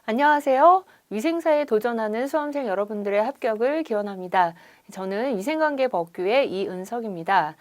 안녕하세요. 위생사에 도전하는 수험생 여러분들의 합격을 기원합니다. 저는 위생관계 법규의 이은석입니다.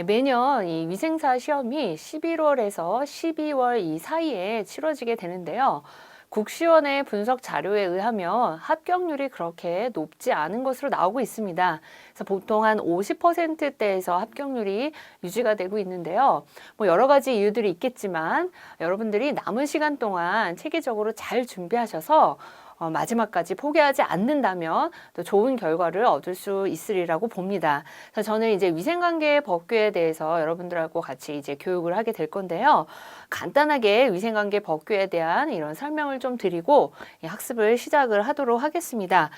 매년 이 위생사 시험이 11월에서 12월 이 사이에 치러지게 되는데요. 국시원의 분석 자료에 의하면 합격률이 그렇게 높지 않은 것으로 나오고 있습니다. 그래서 보통 한 50%대에서 합격률이 유지가 되고 있는데요. 뭐 여러 가지 이유들이 있겠지만 여러분들이 남은 시간 동안 체계적으로 잘 준비하셔서 마지막까지 포기하지 않는다면 또 좋은 결과를 얻을 수 있으리라고 봅니다. 그래서 저는 이제 위생관계 법규에 대해서 여러분들하고 같이 이제 교육을 하게 될 건데요. 간단하게 위생관계 법규에 대한 이런 설명을 좀 드리고 학습을 시작을 하도록 하겠습니다.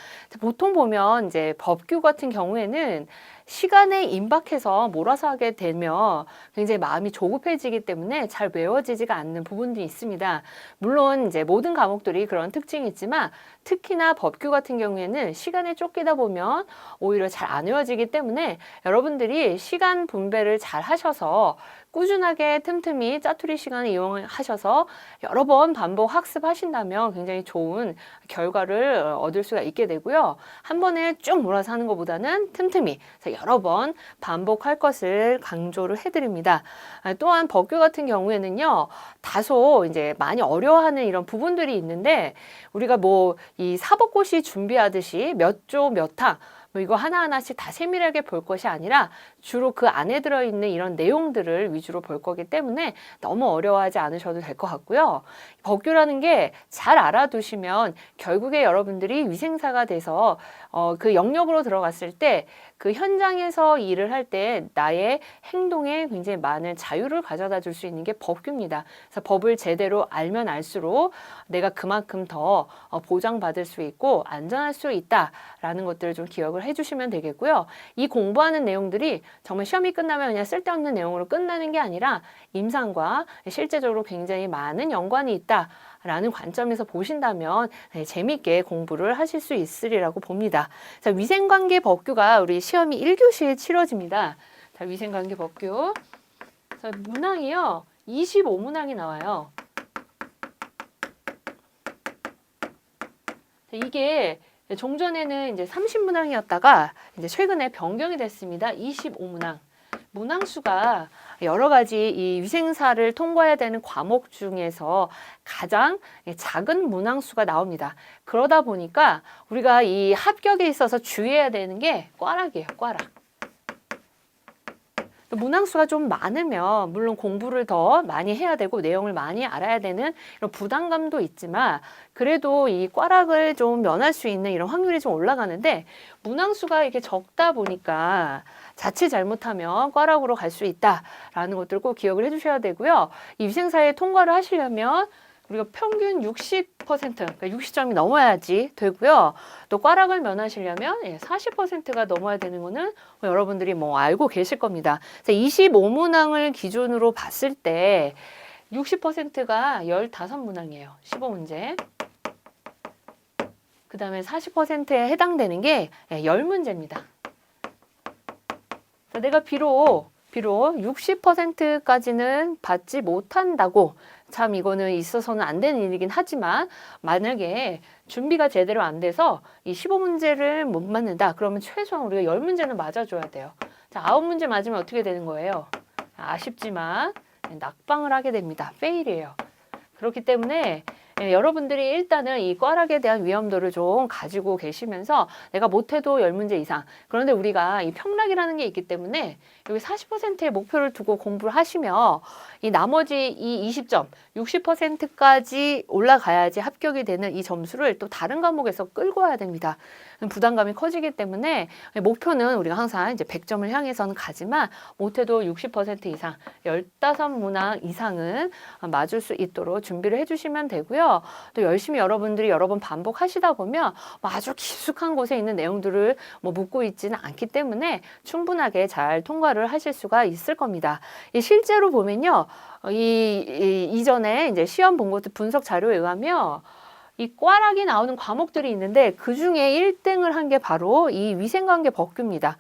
보통 보면 이제 법규 같은 경우에는 시간에 임박해서 몰아서 하게 되면 굉장히 마음이 조급해지기 때문에 잘 외워지지가 않는 부분도 있습니다. 물론 이제 모든 과목들이 그런 특징이 있지만 특히나 법규 같은 경우에는 시간에 쫓기다 보면 오히려 잘 안 외워지기 때문에 여러분들이 시간 분배를 잘 하셔서 꾸준하게 틈틈이 짜투리 시간을 이용하셔서 여러 번 반복 학습하신다면 굉장히 좋은 결과를 얻을 수가 있게 되고요. 한 번에 쭉 몰아서 하는 것보다는 틈틈이 여러 번 반복할 것을 강조를 해드립니다. 또한 법규 같은 경우에는요, 다소 이제 많이 어려워하는 이런 부분들이 있는데 우리가 뭐 이 사법고시 준비하듯이 몇 조 몇 항 뭐 이거 하나하나씩 다 세밀하게 볼 것이 아니라 주로 그 안에 들어있는 이런 내용들을 위주로 볼 거기 때문에 너무 어려워하지 않으셔도 될 것 같고요. 법규라는 게 잘 알아두시면 결국에 여러분들이 위생사가 돼서 그 영역으로 들어갔을 때 그 현장에서 일을 할 때 나의 행동에 굉장히 많은 자유를 가져다 줄 수 있는 게 법규입니다. 그래서 법을 제대로 알면 알수록 내가 그만큼 더 보장받을 수 있고 안전할 수 있다라는 것들을 좀 기억을 해주시면 되겠고요. 이 공부하는 내용들이 정말 시험이 끝나면 그냥 쓸데없는 내용으로 끝나는 게 아니라 임상과 실제적으로 굉장히 많은 연관이 있다라는 관점에서 보신다면 재미있게 공부를 하실 수 있으리라고 봅니다. 자, 위생관계 법규가 우리 시험이 1교시에 치러집니다. 자, 위생관계 법규. 자, 문항이요. 25문항이 나와요. 자, 이게 종전에는 이제 30문항이었다가 이제 최근에 변경이 됐습니다. 25문항. 문항수가 여러 가지 이 위생사를 통과해야 되는 과목 중에서 가장 작은 문항수가 나옵니다. 그러다 보니까 우리가 이 합격에 있어서 주의해야 되는 게 꽈락이에요, 꽈락. 문항수가 좀 많으면 물론 공부를 더 많이 해야 되고 내용을 많이 알아야 되는 이런 부담감도 있지만 그래도 이 꽈락을 좀 면할 수 있는 이런 확률이 좀 올라가는데 문항수가 이렇게 적다 보니까 자칫 잘못하면 꽈락으로 갈 수 있다라는 것들 꼭 기억을 해주셔야 되고요. 이 위생사에 통과를 하시려면 우리가 평균 60%, 그러니까 60점이 넘어야지 되고요. 또 꽈락을 면하시려면 40%가 넘어야 되는 거는 여러분들이 뭐 알고 계실 겁니다. 25문항을 기준으로 봤을 때 60%가 15문항이에요. 15문제. 그 다음에 40%에 해당되는 게 10문제입니다. 내가 비록 60%까지는 받지 못한다고 참 이거는 있어서는 안 되는 일이긴 하지만 만약에 준비가 제대로 안 돼서 이 15문제를 못 맞는다 그러면 최소한 우리가 10문제는 맞아줘야 돼요. 자, 9문제 맞으면 어떻게 되는 거예요? 아쉽지만 낙방을 하게 됩니다. 페일이에요. 그렇기 때문에 여러분들이 일단은 이 꽈락에 대한 위험도를 좀 가지고 계시면서 내가 못해도 10문제 이상. 그런데 우리가 이 평락이라는 게 있기 때문에 여기 40%의 목표를 두고 공부를 하시면 이 나머지 이 20점, 60%까지 올라가야지 합격이 되는 이 점수를 또 다른 과목에서 끌고 와야 됩니다. 부담감이 커지기 때문에 목표는 우리가 항상 이제 100점을 향해서는 가지만 못해도 60% 이상, 15문항 이상은 맞을 수 있도록 준비를 해주시면 되고요. 또 열심히 여러분들이 여러 번 반복하시다 보면 아주 깊숙한 곳에 있는 내용들을 묻고 있지는 않기 때문에 충분하게 잘 통과를 하실 수가 있을 겁니다. 실제로 보면요, 이전에 이제 시험 본 것들 분석 자료에 의하면 이 꽈락이 나오는 과목들이 있는데 그 중에 1등을 한 게 바로 이 위생관계 법규입니다.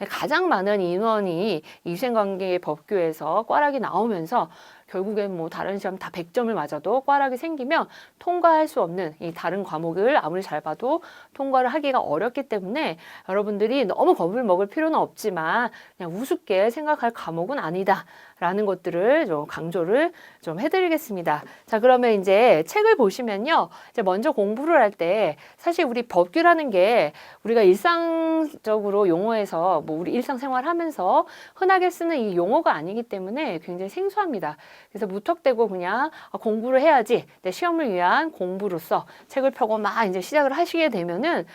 가장 많은 인원이 위생관계 법규에서 꽈락이 나오면서 결국엔 뭐 다른 시험 다 100점을 맞아도 꽈락이 생기면 통과할 수 없는 이 다른 과목을 아무리 잘 봐도 통과를 하기가 어렵기 때문에 여러분들이 너무 겁을 먹을 필요는 없지만 그냥 우습게 생각할 과목은 아니다. 라는 것들을 좀 강조를 좀 해드리겠습니다. 자, 그러면 이제 책을 보시면요. 이제 먼저 공부를 할 때 사실 우리 법규라는 게 우리가 일상적으로 용어에서 뭐 우리 일상생활 하면서 흔하게 쓰는 이 용어가 아니기 때문에 굉장히 생소합니다. 그래서 무턱대고 그냥 공부를 해야지 내 시험을 위한 공부로서 책을 펴고 막 이제 시작을 하시게 되면은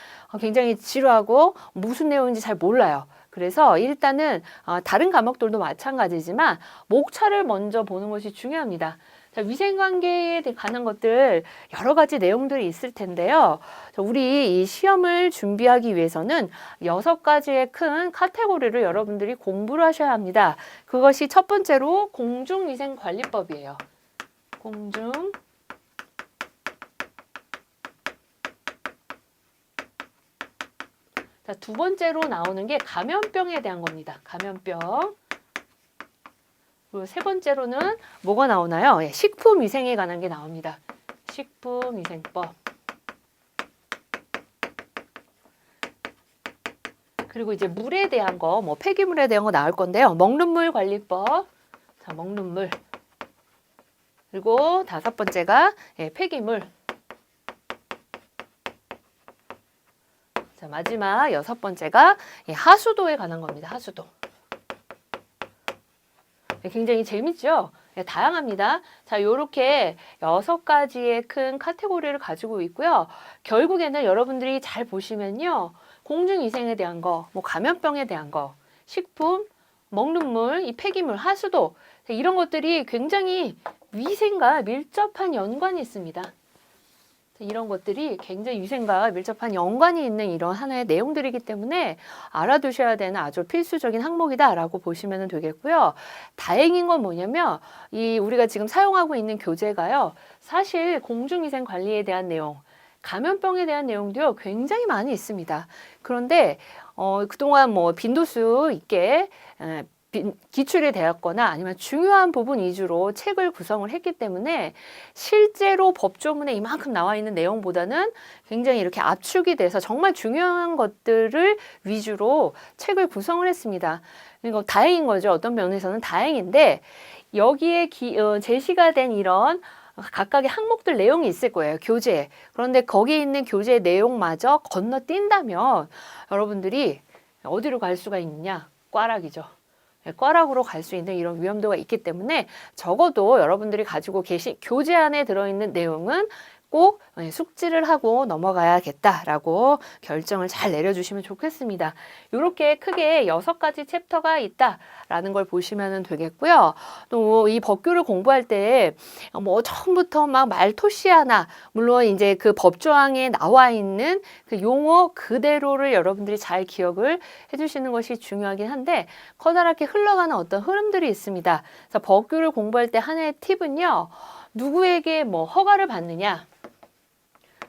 굉장히 지루하고 무슨 내용인지 잘 몰라요. 그래서 일단은 다른 과목들도 마찬가지지만 목차를 먼저 보는 것이 중요합니다. 자, 위생관계에 관한 것들 여러 가지 내용들이 있을 텐데요. 자, 우리 이 시험을 준비하기 위해서는 6가지의 큰 카테고리를 여러분들이 공부를 하셔야 합니다. 그것이 첫 번째로 공중위생관리법이에요. 자, 두 번째로 나오는 게 감염병에 대한 겁니다. 감염병. 그리고 세 번째로는 뭐가 나오나요? 예, 식품위생에 관한 게 나옵니다. 식품위생법. 그리고 이제 물에 대한 거, 뭐 폐기물에 대한 거 나올 건데요. 먹는 물 관리법. 자, 먹는 물. 그리고 5번째가 폐기물. 자, 마지막 6번째가 하수도에 관한 겁니다. 하수도. 굉장히 재밌죠? 다양합니다. 자, 요렇게 6가지의 큰 카테고리를 가지고 있고요. 결국에는 여러분들이 잘 보시면요. 공중위생에 대한 거, 뭐 감염병에 대한 거, 식품, 먹는 물, 이 폐기물, 하수도 이런 것들이 굉장히 위생과 밀접한 연관이 있습니다. 이런 것들이 굉장히 위생과 밀접한 연관이 있는 이런 하나의 내용들이기 때문에 알아두셔야 되는 아주 필수적인 항목이다라고 보시면 되겠고요. 다행인 건 뭐냐면 우리가 지금 사용하고 있는 교재가요. 사실 공중위생 관리에 대한 내용, 감염병에 대한 내용도요. 굉장히 많이 있습니다. 그런데 그동안 뭐 빈도수 있게 기출이 되었거나 아니면 중요한 부분 위주로 책을 구성을 했기 때문에 실제로 법조문에 이만큼 나와 있는 내용보다는 굉장히 이렇게 압축이 돼서 정말 중요한 것들을 위주로 책을 구성을 했습니다. 이거 다행인 거죠. 어떤 면에서는 다행인데 여기에 제시가 된 이런 각각의 항목들 내용이 있을 거예요. 교재에. 그런데 거기에 있는 교재 내용마저 건너뛴다면 여러분들이 어디로 갈 수가 있느냐? 꽈락이죠. 꽈락으로 갈 수 있는 이런 위험도가 있기 때문에 적어도 여러분들이 가지고 계신 교재 안에 들어있는 내용은 꼭 숙지를 하고 넘어가야겠다라고 결정을 잘 내려주시면 좋겠습니다. 이렇게 크게 6가지 챕터가 있다라는 걸 보시면 되겠고요. 또 이 법규를 공부할 때 뭐 처음부터 막 말토시하나 물론 이제 그 법조항에 나와 있는 그 용어 그대로를 여러분들이 잘 기억을 해주시는 것이 중요하긴 한데 커다랗게 흘러가는 어떤 흐름들이 있습니다. 그래서 법규를 공부할 때 하나의 팁은요. 누구에게 뭐 허가를 받느냐?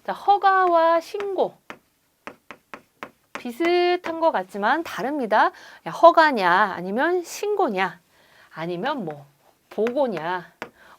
자, 허가와 신고 비슷한 것 같지만 다릅니다. 허가냐 아니면 신고냐 아니면 뭐 보고냐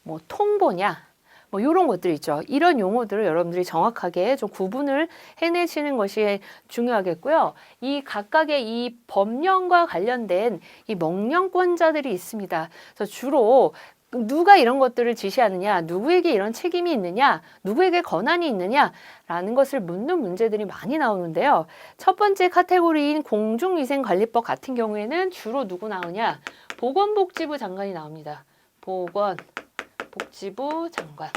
뭐 통보냐 뭐 이런 것들 있죠. 이런 용어들을 여러분들이 정확하게 좀 구분을 해내시는 것이 중요하겠고요. 이 각각의 이 법령과 관련된 이 명령권자들이 있습니다. 그래서 주로 누가 이런 것들을 지시하느냐, 누구에게 이런 책임이 있느냐, 누구에게 권한이 있느냐라는 것을 묻는 문제들이 많이 나오는데요. 첫 번째 카테고리인 공중위생관리법 같은 경우에는 주로 누구 나오냐? 보건복지부 장관이 나옵니다. 보건복지부 장관.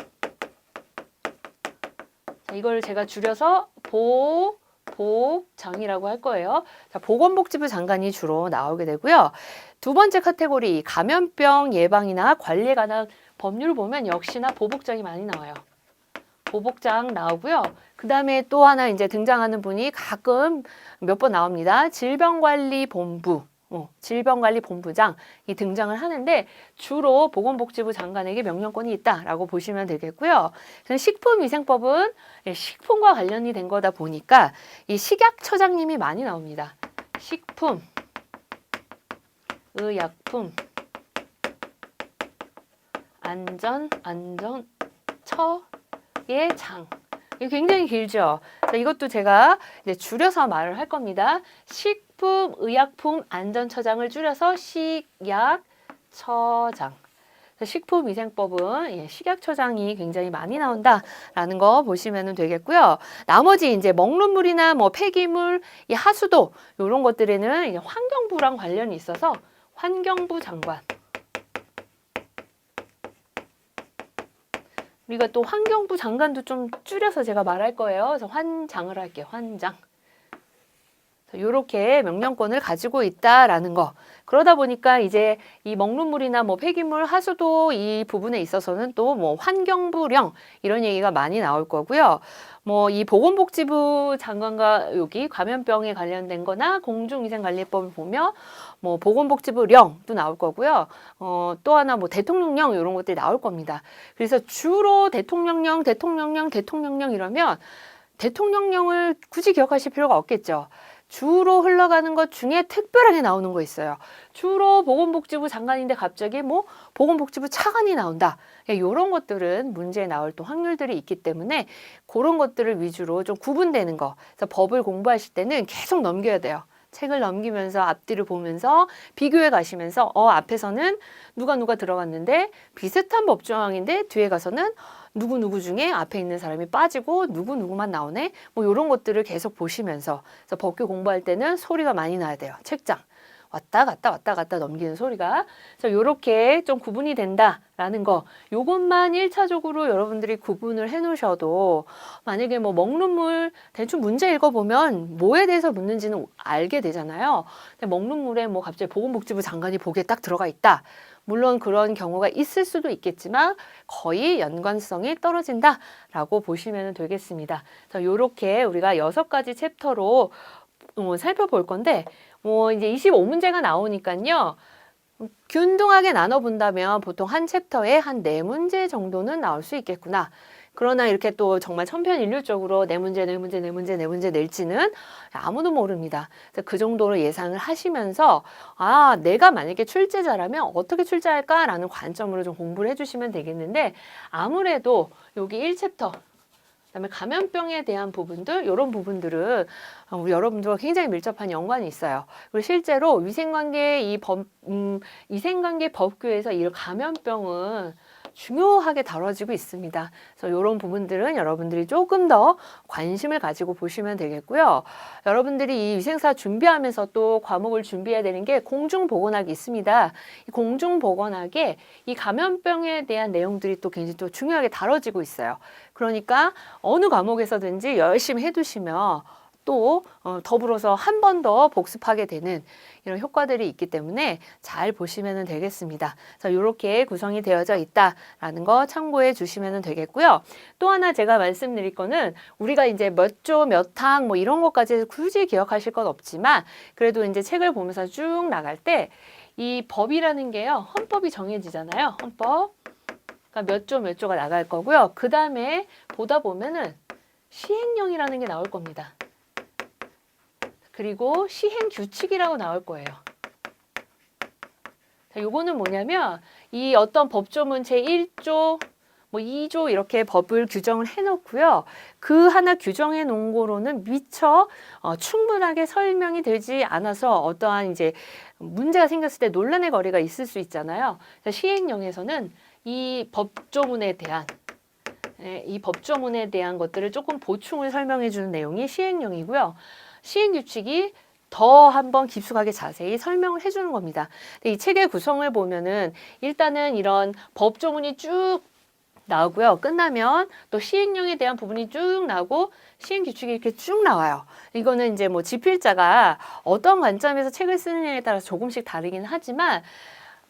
자, 이걸 제가 줄여서 복장이라고 할 거예요. 자, 보건복지부 장관이 주로 나오게 되고요. 두 번째 카테고리 감염병 예방이나 관리에 관한 법률을 보면 역시나 보복장이 많이 나와요. 보복장 나오고요. 그 다음에 또 하나 이제 등장하는 분이 가끔 몇 번 나옵니다. 질병관리본부. 질병관리본부장이 등장을 하는데 주로 보건복지부 장관에게 명령권이 있다라고 보시면 되겠고요. 식품위생법은 식품과 관련이 된 거다 보니까 이 식약처장님이 많이 나옵니다. 식품, 의약품, 처의 장. 이게 굉장히 길죠. 자, 이것도 제가 이제 줄여서 말을 할 겁니다. 식품의약품안전처장을 줄여서 식약처장. 식품위생법은 식약처장이 굉장히 많이 나온다라는 거 보시면 되겠고요. 나머지 이제 먹는물이나 뭐 폐기물, 이 하수도 이런 것들에는 이제 환경부랑 관련이 있어서 환경부 장관. 우리가 또 환경부 장관도 좀 줄여서 제가 말할 거예요. 그래서 환장을 할게요. 환장. 이렇게 명령권을 가지고 있다라는 거. 그러다 보니까 이제 이 먹는물이나 뭐 폐기물, 하수도 이 부분에 있어서는 또 뭐 환경부령 이런 얘기가 많이 나올 거고요. 뭐 이 보건복지부 장관과 여기 감염병에 관련된 거나 공중위생관리법을 보면 뭐 보건복지부령도 나올 거고요. 또 하나 뭐 대통령령 이런 것들이 나올 겁니다. 그래서 주로 대통령령 이러면 대통령령을 굳이 기억하실 필요가 없겠죠. 주로 흘러가는 것 중에 특별하게 나오는 거 있어요. 주로 보건복지부 장관인데 갑자기 뭐 보건복지부 차관이 나온다. 이런 것들은 문제에 나올 또 확률들이 있기 때문에 그런 것들을 위주로 좀 구분되는 거. 그래서 법을 공부하실 때는 계속 넘겨야 돼요. 책을 넘기면서 앞뒤를 보면서 비교해 가시면서 앞에서는 누가 들어갔는데 비슷한 법조항인데 뒤에 가서는 누구 중에 앞에 있는 사람이 빠지고 누구만 나오네. 뭐 이런 것들을 계속 보시면서 그래서 법규 공부할 때는 소리가 많이 나야 돼요. 책장. 왔다 갔다 넘기는 소리가. 그래서 요렇게 좀 구분이 된다라는 거. 요것만 1차적으로 여러분들이 구분을 해 놓으셔도 만약에 뭐 먹는물 대충 문제 읽어보면 뭐에 대해서 묻는지는 알게 되잖아요. 근데 먹는물에 뭐 갑자기 보건복지부 장관이 보기에 딱 들어가 있다. 물론 그런 경우가 있을 수도 있겠지만 거의 연관성이 떨어진다라고 보시면 되겠습니다. 그래서 요렇게 우리가 6가지 챕터로 살펴볼 건데 이제 25문제가 나오니까요. 균등하게 나눠본다면 보통 한 챕터에 한 4문제 정도는 나올 수 있겠구나. 그러나 이렇게 또 정말 천편일률적으로 4문제 낼지는 아무도 모릅니다. 그 정도로 예상을 하시면서 내가 만약에 출제자라면 어떻게 출제할까라는 관점으로 좀 공부를 해주시면 되겠는데 아무래도 여기 1챕터 그다음에 감염병에 대한 부분들, 이런 부분들은 우리 여러분들과 굉장히 밀접한 연관이 있어요. 그리고 실제로 위생관계 법규에서 이 감염병은 중요하게 다뤄지고 있습니다. 그래서 이런 부분들은 여러분들이 조금 더 관심을 가지고 보시면 되겠고요. 여러분들이 이 위생사 준비하면서 또 과목을 준비해야 되는 게 공중보건학이 있습니다. 이 공중보건학에 이 감염병에 대한 내용들이 또 굉장히 또 중요하게 다뤄지고 있어요. 그러니까 어느 과목에서든지 열심히 해두시면 또 더불어서 한 번 더 복습하게 되는 이런 효과들이 있기 때문에 잘 보시면 되겠습니다. 그래서 이렇게 구성이 되어져 있다라는 거 참고해 주시면 되겠고요. 또 하나 제가 말씀드릴 거는 우리가 이제 몇 조, 몇 항 뭐 이런 것까지 굳이 기억하실 건 없지만 그래도 이제 책을 보면서 쭉 나갈 때 이 법이라는 게요. 헌법이 정해지잖아요. 헌법. 그러니까 몇 조가 나갈 거고요. 그 다음에 보다 보면은 시행령이라는 게 나올 겁니다. 그리고 시행 규칙이라고 나올 거예요. 자, 요거는 뭐냐면 이 어떤 법조문 제1조, 뭐 2조 이렇게 법을 규정을 해놓고요. 그 하나 규정해 놓은 거로는 미처 충분하게 설명이 되지 않아서 어떠한 이제 문제가 생겼을 때 논란의 거리가 있을 수 있잖아요. 시행령에서는 이 법조문에 대한 것들을 조금 보충을 설명해 주는 내용이 시행령이고요. 시행규칙이 더 한번 깊숙하게 자세히 설명을 해주는 겁니다. 이 책의 구성을 보면은 일단은 이런 법조문이 쭉 나오고요. 끝나면 또 시행령에 대한 부분이 쭉 나오고 시행규칙이 이렇게 쭉 나와요. 이거는 이제 뭐 집필자가 어떤 관점에서 책을 쓰느냐에 따라서 조금씩 다르긴 하지만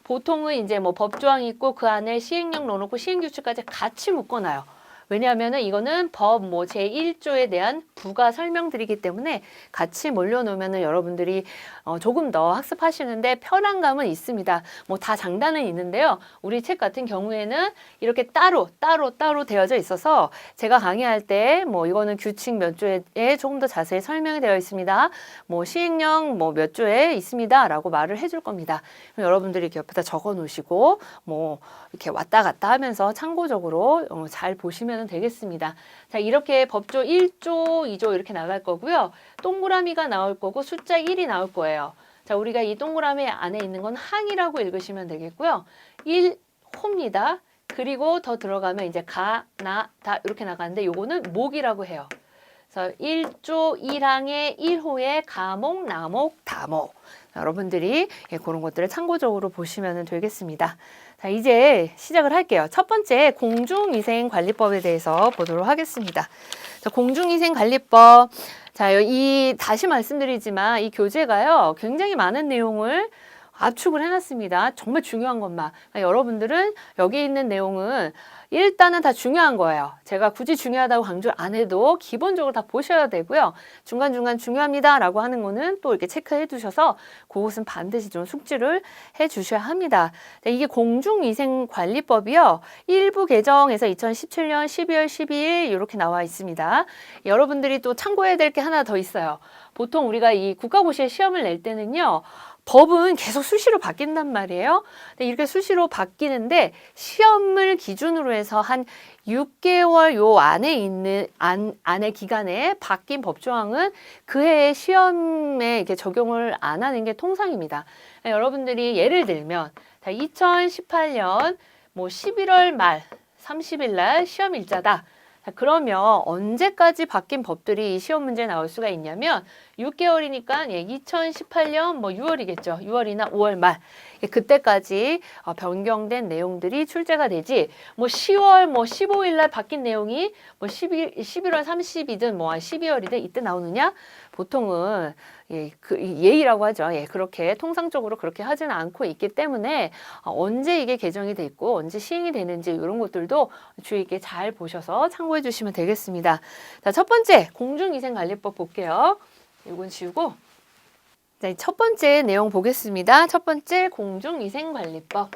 보통은 이제 뭐 법조항이 있고 그 안에 시행령 넣어놓고 시행규칙까지 같이 묶어놔요. 왜냐하면은 이거는 법 뭐 제1조에 대한 부가 설명드리기 때문에 같이 몰려놓으면은 여러분들이 조금 더 학습하시는데 편안감은 있습니다. 뭐 다 장단은 있는데요. 우리 책 같은 경우에는 이렇게 따로 되어져 있어서 제가 강의할 때 뭐 이거는 규칙 몇 조에 조금 더 자세히 설명이 되어 있습니다. 뭐 시행령 뭐 몇 조에 있습니다. 라고 말을 해줄 겁니다. 그럼 여러분들이 이렇게 옆에다 적어 놓으시고 뭐 이렇게 왔다 갔다 하면서 참고적으로 잘 보시면 되겠습니다. 자, 이렇게 법조 1조, 2조 이렇게 나갈 거고요. 동그라미가 나올 거고 숫자 1이 나올 거예요. 자, 우리가 이 동그라미 안에 있는 건 항이라고 읽으시면 되겠고요. 1호입니다. 그리고 더 들어가면 이제 가, 나, 다 이렇게 나가는데 요거는 목이라고 해요. 그래서 1조 1항의 1호의 가목, 나목, 다목. 여러분들이 그런 것들을 참고적으로 보시면 되겠습니다. 자, 이제 시작을 할게요. 첫 번째 공중위생관리법에 대해서 보도록 하겠습니다. 자, 공중위생관리법. 자, 다시 말씀드리지만 이 교재가요, 굉장히 많은 내용을 압축을 해놨습니다. 정말 중요한 것만. 그러니까 여러분들은 여기 있는 내용은 일단은 다 중요한 거예요. 제가 굳이 중요하다고 강조 안 해도 기본적으로 다 보셔야 되고요. 중간중간 중요합니다 라고 하는 거는 또 이렇게 체크해 두셔서 그것은 반드시 좀 숙지를 해 주셔야 합니다. 이게 공중위생관리법이요. 일부 개정에서 2017년 12월 12일 이렇게 나와 있습니다. 여러분들이 또 참고해야 될 게 하나 더 있어요. 보통 우리가 이 국가고시에 시험을 낼 때는요. 법은 계속 수시로 바뀐단 말이에요. 이렇게 수시로 바뀌는데 시험을 기준으로 해서 한 6개월 요 안에 있는 안의 기간에 바뀐 법조항은 그 해의 시험에 이렇게 적용을 안 하는 게 통상입니다. 여러분들이 예를 들면 2018년 뭐 11월 말 30일 날 시험 일자다. 자, 그러면 언제까지 바뀐 법들이 시험 문제에 나올 수가 있냐면 6개월이니까 2018년 뭐 6월이겠죠. 6월이나 5월 말. 그때까지 변경된 내용들이 출제가 되지. 뭐 10월 뭐 15일 날 바뀐 내용이 뭐 11월 30이든 뭐 12월이든 이때 나오느냐? 보통은 예의라고 하죠. 그렇게 통상적으로 그렇게 하지는 않고 있기 때문에 언제 이게 개정이 돼 있고 언제 시행이 되는지 이런 것들도 주의 있게 잘 보셔서 참고해 주시면 되겠습니다. 자, 첫 번째 공중위생관리법 볼게요. 이건 지우고 자, 첫 번째 내용 보겠습니다. 첫 번째 공중위생관리법.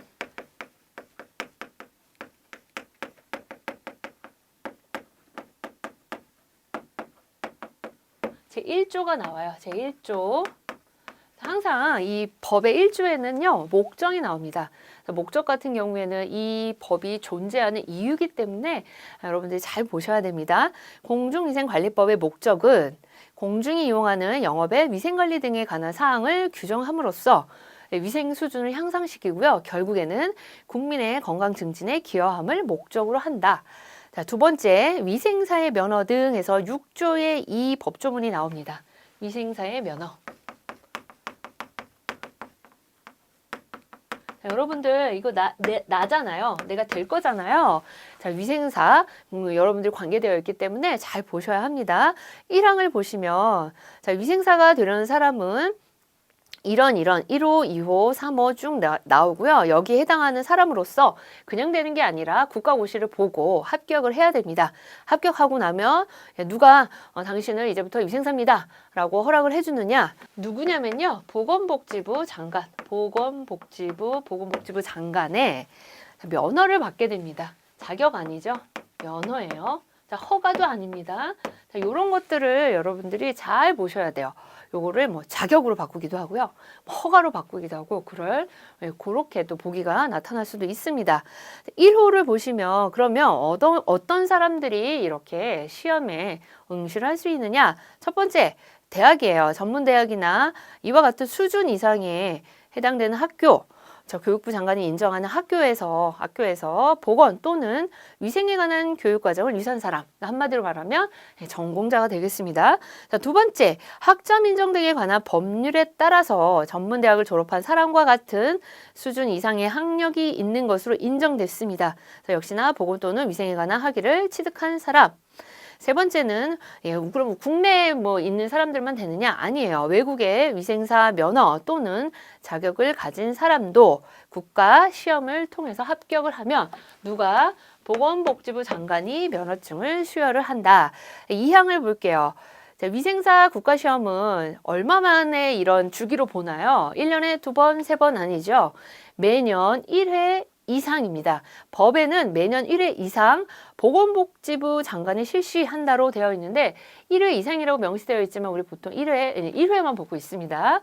제1조가 나와요. 제1조. 항상 이 법의 1조에는요. 목적이 나옵니다. 목적 같은 경우에는 이 법이 존재하는 이유이기 때문에 여러분들이 잘 보셔야 됩니다. 공중위생관리법의 목적은 공중이 이용하는 영업의 위생관리 등에 관한 사항을 규정함으로써 위생 수준을 향상시키고요. 결국에는 국민의 건강 증진에 기여함을 목적으로 한다. 자, 두 번째, 위생사의 면허 등에서 6조의 이 법조문이 나옵니다. 위생사의 면허. 자, 여러분들 이거 나잖아요. 내가 될 거잖아요. 자, 위생사 여러분들 관계되어 있기 때문에 잘 보셔야 합니다. 1항을 보시면 자, 위생사가 되려는 사람은 이런 1호, 2호, 3호 쭉 나오고요. 여기에 해당하는 사람으로서 그냥 되는 게 아니라 국가고시를 보고 합격을 해야 됩니다. 합격하고 나면 누가 당신을 이제부터 위생사입니다 라고 허락을 해주느냐. 누구냐면요. 보건복지부 장관의 면허를 받게 됩니다. 자격 아니죠. 면허예요. 자, 허가도 아닙니다. 자, 이런 것들을 여러분들이 잘 보셔야 돼요. 요거를 뭐 자격으로 바꾸기도 하고요. 허가로 바꾸기도 하고 그렇게 또 보기가 나타날 수도 있습니다. 1호를 보시면 그러면 어떤 사람들이 이렇게 시험에 응시를 할 수 있느냐? 첫 번째, 대학이에요. 전문대학이나 이와 같은 수준 이상에 해당되는 학교. 교육부 장관이 인정하는 학교에서 보건 또는 위생에 관한 교육과정을 위수한 사람, 한마디로 말하면 전공자가 되겠습니다. 자, 두 번째, 학점 인정 등에 관한 법률에 따라서 전문대학을 졸업한 사람과 같은 수준 이상의 학력이 있는 것으로 인정됐습니다. 자, 역시나 보건 또는 위생에 관한 학위를 취득한 사람. 세 번째는 그럼 국내에 있는 사람들만 되느냐? 아니에요. 외국의 위생사 면허 또는 자격을 가진 사람도 국가 시험을 통해서 합격을 하면 누가 보건복지부 장관이 면허증을 수여를 한다. 2항을 볼게요. 자, 위생사 국가시험은 얼마 만에 이런 주기로 보나요? 1년에 2번, 3번 아니죠? 매년 1회 이상입니다. 법에는 매년 1회 이상 보건복지부 장관이 실시한다로 되어 있는데 1회 이상이라고 명시되어 있지만 우리 보통 1회만 보고 있습니다.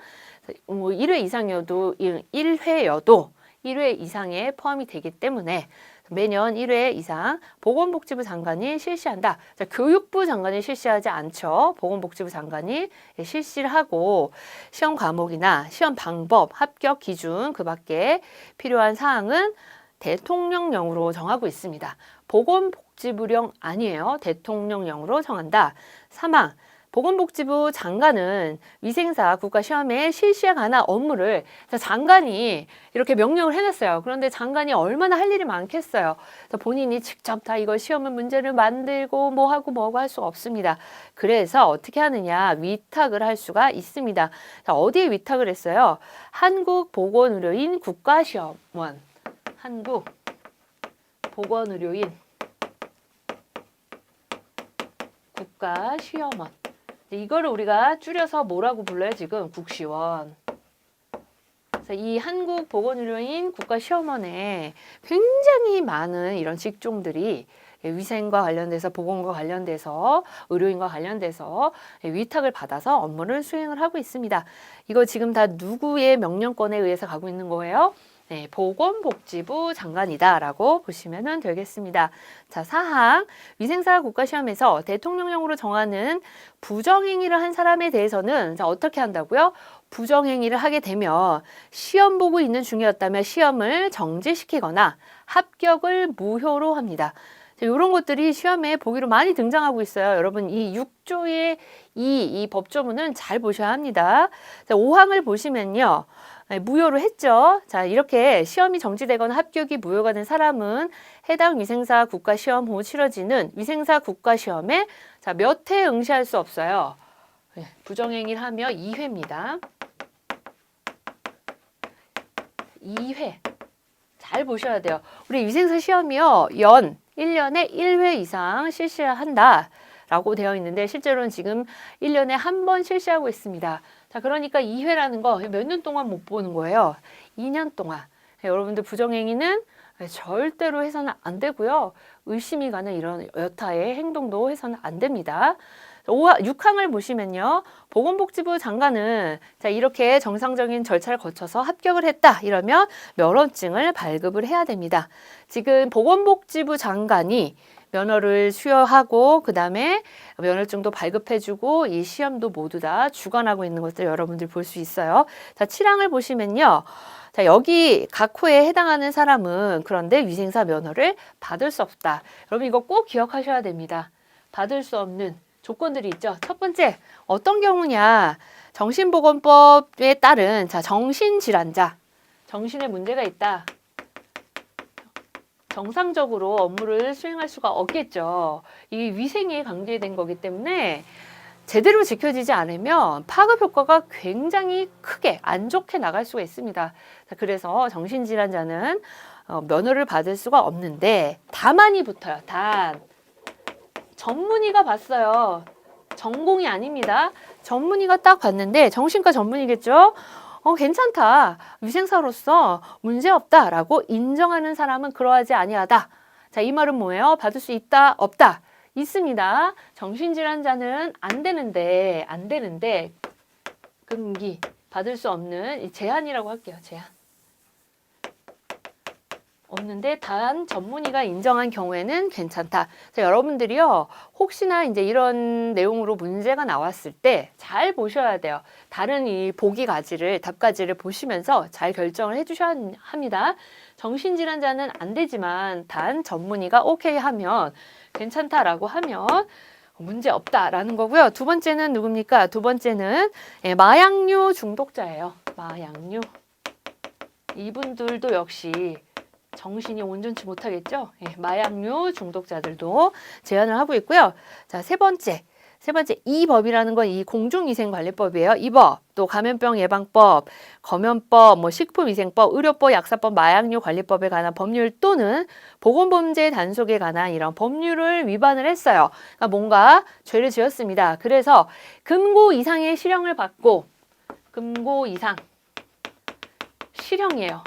뭐 1회 이상이어도 1회여도 1회 이상에 포함이 되기 때문에 매년 1회 이상 보건복지부 장관이 실시한다. 자, 교육부 장관이 실시하지 않죠. 보건복지부 장관이 실시를 하고 시험 과목이나 시험 방법, 합격 기준 그 밖에 필요한 사항은 대통령령으로 정하고 있습니다. 보건복지부령 아니에요. 대통령령으로 정한다. 3항 보건복지부 장관은 위생사 국가시험에 실시에 관한 업무를 장관이 이렇게 명령을 해놨어요. 그런데 장관이 얼마나 할 일이 많겠어요. 그래서 본인이 직접 다 이거 시험을 문제를 만들고 뭐 하고 뭐고 할 수 없습니다. 그래서 어떻게 하느냐 위탁을 할 수가 있습니다. 자, 어디에 위탁을 했어요? 한국보건의료인 국가시험원, 한국보건의료인 국가시험원. 이거를 우리가 줄여서 뭐라고 불러요? 지금 국시원. 이 한국보건의료인 국가시험원에 굉장히 많은 이런 직종들이 위생과 관련돼서 보건과 관련돼서 의료인과 관련돼서 위탁을 받아서 업무를 수행을 하고 있습니다. 이거 지금 다 누구의 명령권에 의해서 가고 있는 거예요? 네, 보건복지부 장관이다라고 보시면 되겠습니다. 자, 4항 위생사 국가시험에서 대통령령으로 정하는 부정행위를 한 사람에 대해서는 자, 어떻게 한다고요? 부정행위를 하게 되면 시험 보고 있는 중이었다면 시험을 정지시키거나 합격을 무효로 합니다. 이런 것들이 시험에 보기로 많이 등장하고 있어요. 여러분 이 6조의 이 법조문은 잘 보셔야 합니다. 자, 5항을 보시면요. 무효로 했죠. 자, 이렇게 시험이 정지되거나 합격이 무효가 된 사람은 해당 위생사 국가시험 후 치러지는 위생사 국가시험에 자, 몇 회 응시할 수 없어요. 부정행위를 하며 2회입니다. 2회. 잘 보셔야 돼요. 우리 위생사 시험이요. 1년에 1회 이상 실시한다. 라고 되어 있는데 실제로는 지금 1년에 한 번 실시하고 있습니다. 자, 그러니까 2회라는 거 몇 년 동안 못 보는 거예요. 2년 동안. 여러분들 부정행위는 절대로 해서는 안 되고요. 의심이 가는 이런 여타의 행동도 해서는 안 됩니다. 6항을 보시면요. 보건복지부 장관은 자, 이렇게 정상적인 절차를 거쳐서 합격을 했다. 이러면 면허증을 발급을 해야 됩니다. 지금 보건복지부 장관이 면허를 수여하고 그다음에 면허증도 발급해주고 이 시험도 모두 다 주관하고 있는 것들 여러분들 볼 수 있어요. 자, 7항을 보시면요. 자, 여기 각 호에 해당하는 사람은 그런데 위생사 면허를 받을 수 없다. 여러분 이거 꼭 기억하셔야 됩니다. 받을 수 없는 조건들이 있죠. 첫 번째, 어떤 경우냐. 정신보건법에 따른 자, 정신질환자, 정신에 문제가 있다. 정상적으로 업무를 수행할 수가 없겠죠. 이 위생이 강제된 거기 때문에 제대로 지켜지지 않으면 파급 효과가 굉장히 크게 안 좋게 나갈 수가 있습니다. 그래서 정신질환자는 면허를 받을 수가 없는데 다만이 붙어요. 단. 전문의가 봤어요. 전공이 아닙니다. 전문의가 딱 봤는데 정신과 전문의겠죠. 괜찮다. 위생사로서 문제없다라고 인정하는 사람은 그러하지 아니하다. 자, 이 말은 뭐예요? 받을 수 있다, 없다. 있습니다. 정신질환자는 안 되는데 금기 받을 수 없는 제한이라고 할게요. 제한. 없는데 단 전문의가 인정한 경우에는 괜찮다. 자, 여러분들이요. 혹시나 이제 이런 내용으로 문제가 나왔을 때 잘 보셔야 돼요. 다른 이 보기 가지를 답가지를 보시면서 잘 결정을 해 주셔야 합니다. 정신질환자는 안 되지만 단 전문의가 오케이 하면 괜찮다라고 하면 문제 없다라는 거고요. 두 번째는 누굽니까? 두 번째는 마약류 중독자예요. 마약류. 이분들도 역시 정신이 온전치 못하겠죠. 마약류 중독자들도 제한을 하고 있고요. 자, 세 번째 세 번째, 이 법이라는 건 이 공중위생관리법이에요. 이 법, 또 감염병 예방법, 검연법, 뭐 식품위생법, 의료법, 약사법, 마약류 관리법에 관한 법률 또는 보건범죄 단속에 관한 이런 법률을 위반을 했어요. 그러니까 뭔가 죄를 지었습니다. 그래서 금고 이상의 실형을 받고, 금고 이상 실형이에요.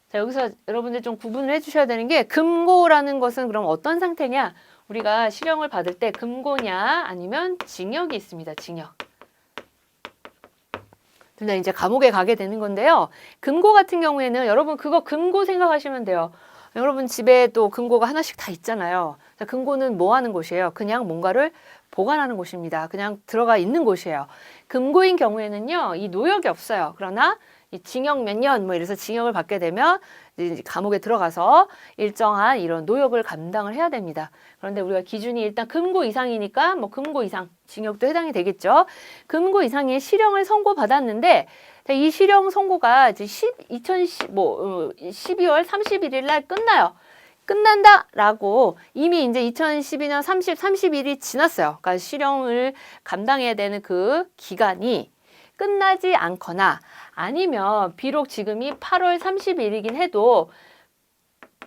자, 여기서 여러분들 좀 구분을 해주셔야 되는 게, 금고라는 것은 그럼 어떤 상태냐? 우리가 실형을 받을 때 금고냐 아니면 징역이 있습니다. 징역. 둘 다 이제 감옥에 가게 되는 건데요. 금고 같은 경우에는 여러분 그거 금고 생각하시면 돼요. 여러분 집에 또 금고가 하나씩 다 있잖아요. 자, 금고는 뭐 하는 곳이에요? 그냥 뭔가를 보관하는 곳입니다. 그냥 들어가 있는 곳이에요. 금고인 경우에는요, 이 노역이 없어요. 그러나 이 징역 몇 년 뭐 이래서 징역을 받게 되면 이제 감옥에 들어가서 일정한 이런 노역을 감당을 해야 됩니다. 그런데 우리가 기준이 일단 금고 이상이니까 뭐 금고 이상 징역도 해당이 되겠죠. 금고 이상의 실형을 선고받았는데 이 실형 선고가 이제 12월 31일 날 끝나요. 끝난다라고 이미 이제 2012년 30일이 지났어요. 그러니까 실형을 감당해야 되는 그 기간이 끝나지 않거나 아니면 비록 지금이 8월 30일이긴 해도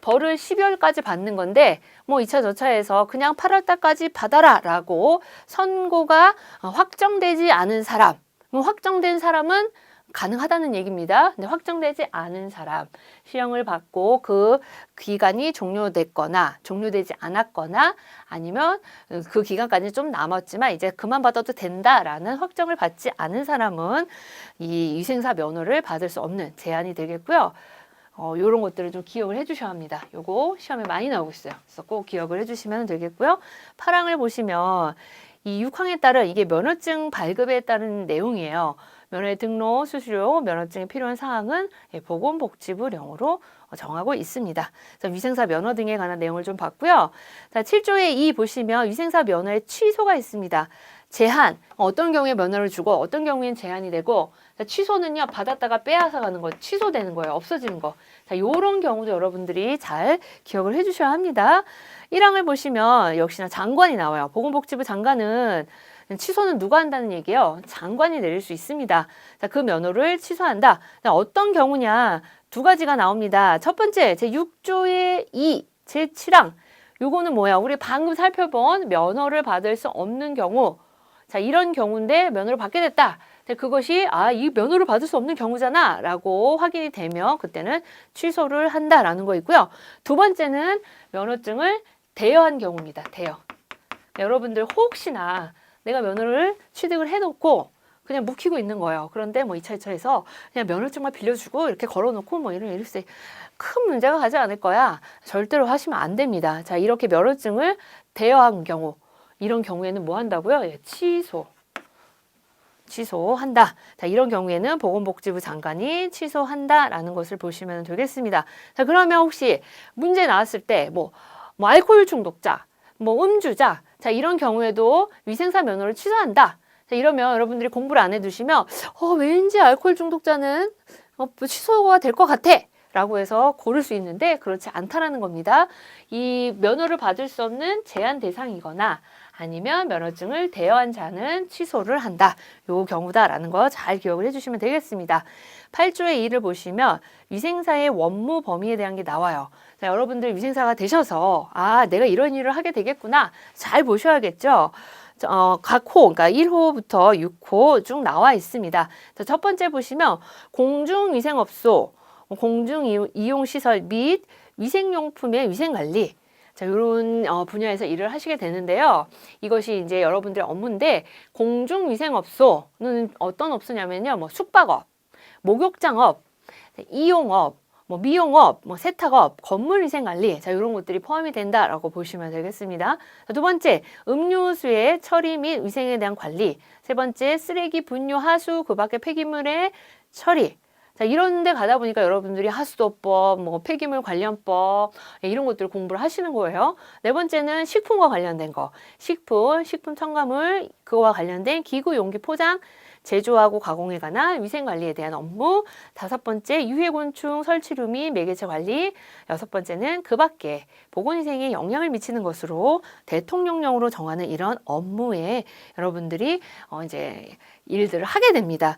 벌을 12월까지 받는 건데 뭐 2차 저차에서 그냥 8월 달까지 받아라 라고 선고가 확정되지 않은 사람, 확정된 사람은 가능하다는 얘기입니다. 근데 확정되지 않은 사람, 실형을 받고 그 기간이 종료됐거나 종료되지 않았거나 아니면 그 기간까지 좀 남았지만 이제 그만 받아도 된다라는 확정을 받지 않은 사람은 이 위생사 면허를 받을 수 없는 제한이 되겠고요. 요런 것들을 좀 기억을 해주셔야 합니다. 요거 시험에 많이 나오고 있어요. 그래서 꼭 기억을 해주시면 되겠고요. 8항을 보시면 이 6항에 따른 이게 면허증 발급에 따른 내용이에요. 면허의 등록, 수수료, 면허증에 필요한 사항은 보건복지부령으로 정하고 있습니다. 그래서 위생사 면허 등에 관한 내용을 좀 봤고요. 자, 7조의 2 보시면 위생사 면허의 취소가 있습니다. 제한, 어떤 경우에 면허를 주고 어떤 경우에는 제한이 되고 자, 취소는요 받았다가 빼앗아 가는 거 취소되는 거예요. 없어지는 거. 자, 요런 경우도 여러분들이 잘 기억을 해주셔야 합니다. 1항을 보시면 역시나 장관이 나와요. 보건복지부 장관은 취소는 누가 한다는 얘기예요? 장관이 내릴 수 있습니다. 자, 그 면허를 취소한다. 자, 어떤 경우냐? 두 가지가 나옵니다. 첫 번째, 제6조의 2, 제7항. 요거는 뭐야? 우리 방금 살펴본 면허를 받을 수 없는 경우. 자, 이런 경우인데 면허를 받게 됐다. 그것이 이 면허를 받을 수 없는 경우잖아 라고 확인이 되면 그때는 취소를 한다라는 거 있고요. 두 번째는 면허증을 대여한 경우입니다. 대여. 여러분들 혹시나 내가 면허를 취득을 해놓고 그냥 묵히고 있는 거예요. 그런데 뭐 2차, 2차에서 그냥 면허증만 빌려주고 이렇게 걸어놓고 뭐 이럴 때 큰 문제가 가지 않을 거야. 절대로 하시면 안 됩니다. 자, 이렇게 면허증을 대여한 경우, 이런 경우에는 뭐 한다고요? 취소한다. 자, 이런 경우에는 보건복지부 장관이 취소한다라는 것을 보시면 되겠습니다. 자, 그러면 혹시 문제 나왔을 때 뭐 알코올 중독자, 뭐 음주자, 자, 이런 경우에도 위생사 면허를 취소한다. 자, 이러면 여러분들이 공부를 안 해두시면 왠지 알코올 중독자는 취소가 될 것 같아 라고 해서 고를 수 있는데 그렇지 않다라는 겁니다. 이 면허를 받을 수 없는 제한 대상이거나 아니면 면허증을 대여한 자는 취소를 한다. 요 경우다라는 거 잘 기억을 해주시면 되겠습니다. 8조의 2를 보시면 위생사의 원무 범위에 대한 게 나와요. 자, 여러분들 위생사가 되셔서 내가 이런 일을 하게 되겠구나. 잘 보셔야겠죠. 각 호, 그러니까 1호부터 6호 쭉 나와 있습니다. 자, 첫 번째 보시면 공중위생업소, 공중이용시설 및 위생용품의 위생관리. 자, 이런 분야에서 일을 하시게 되는데요. 이것이 이제 여러분들의 업무인데 공중위생업소는 어떤 업소냐면요. 뭐 숙박업, 목욕장업, 이용업, 뭐 미용업, 뭐 세탁업, 건물위생관리, 자, 이런 것들이 포함이 된다라고 보시면 되겠습니다. 자, 두 번째, 음료수의 처리 및 위생에 대한 관리. 세 번째, 쓰레기, 분유, 하수, 그 밖의 폐기물의 처리. 자, 이런 데 가다 보니까 여러분들이 하수도법, 뭐 폐기물 관련법 이런 것들을 공부를 하시는 거예요. 네 번째는 식품과 관련된 거. 식품 첨가물 그거와 관련된 기구, 용기, 포장 제조하고 가공에 관한 위생관리에 대한 업무. 다섯 번째, 유해곤충 설치류 및 매개체 관리. 여섯 번째는 그 밖에 보건위생에 영향을 미치는 것으로 대통령령으로 정하는 이런 업무에 여러분들이 이제 일들을 하게 됩니다.